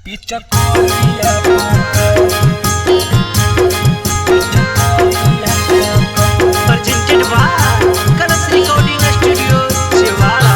Presented by Colors Recording Studio, Chewala.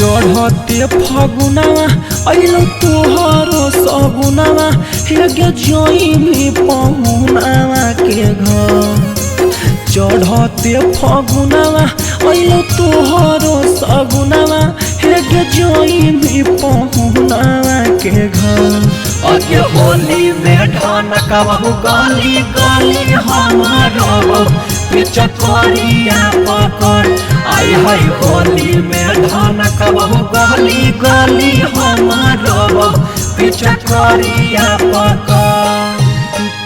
चढ़ते फगुनावा अइलो तोहरो सगुनावा हेगे जइमी पहुनावा के घर। चढ़ते फगुनावा अइलो तोहरो सगुनावा हेगे जइमी पहुनावा के घर। अगे होली में ढनकबहु गली गली हमारो पिचकारिया पकड़। आई है होली में ढनकबहु गली गली हमारो पिचकारिया पकड़।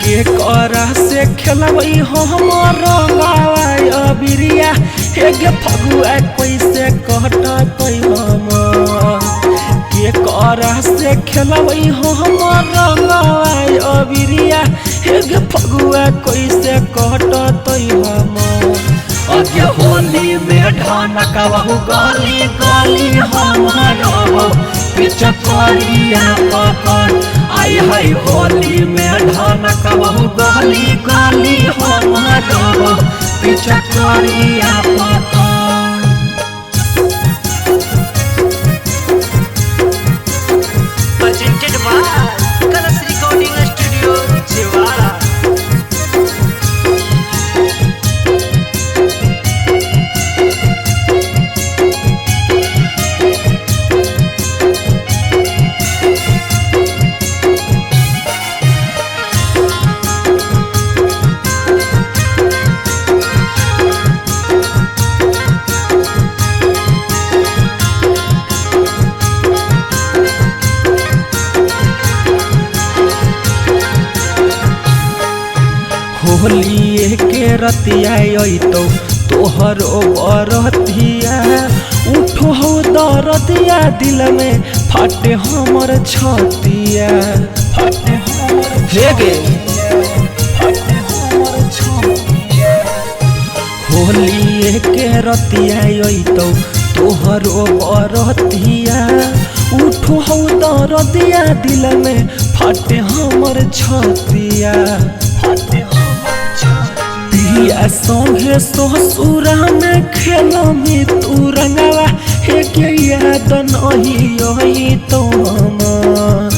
के करा से खेलबई हमर अबिरिया हेगे फगुआ कैसे कटतै हमर। के करा से खेलबई हमर अबिरिया हेगे फगुआ कैसे कटतै हमर। अगे होली में ढनकबहु गली गली हमारो पिचकारिया पकड़। आई है होली में ढनकबहु गली गली हमारो पिचकारिया पकड़। Presented by Colors Recording Studio, Chewala. Holi के रतिया अइतो तोहरो बरतिया उठो हो दरदिया दिल में फाटे हमर छतिया। फाटे हमर हेगे फाटे हमर छतिया। होली के रतिया अइतो तोहरो बरतिया उठो हो दरदिया दिल में फाटे हमर छतिया। पिया संगे ससुरा में खेलमी तू रंगवा हेगे याद नहीं तो हमर।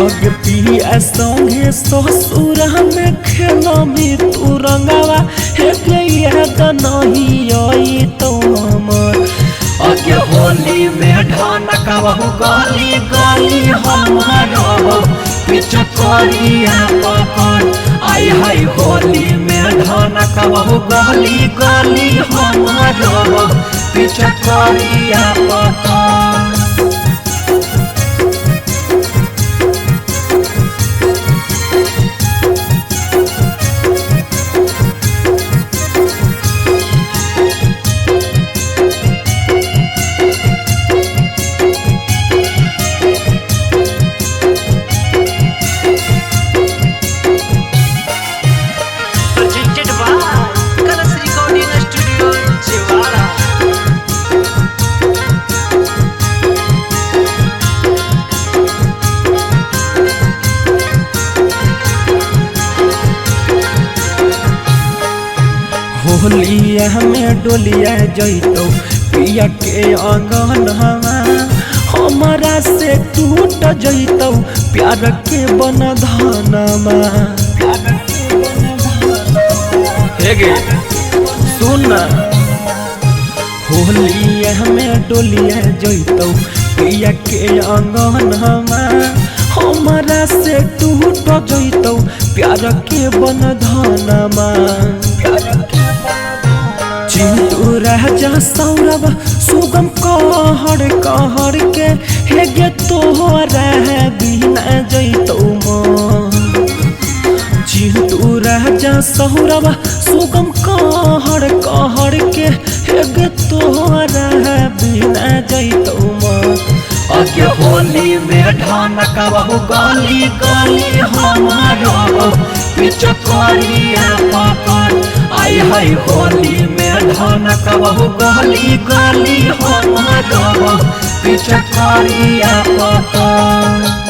अगे पिया संगे ससुरा में खेलमी तू रंगवा हेगे याद नहीं तो हमर। अगे होली में ढनकबहु गली गली हमारो पिचकारिया पकड़। आई है होली में ढनकबहु गली गली हमारो पिचकारिया पकड़। Presented by Colors Recording Studio, Chewala. होलिया में डोलिया जइतो पिया के अंगनवा हमारा से टूट जइतो प्यार के बंधनमा। हेगे सुन होलिया में डोलिया जइतो पिया के अंगनवा हमारा से टूट जइतो प्यार के बंधनमा। चिंटू राजा सौरभ सुगम कहर कहर के हेगे तोहरा बिना जइतो मन। चिंटू राजा सौरभ सुगम कहर कहर के हेगे तोहरा बिना जइतो मन। आगे होली में ढनकबहु गली गली हमारो पिचकारिया पकड़ आई है होली में ढनकबहु गली गली हमारो पिचकारिया पकड़।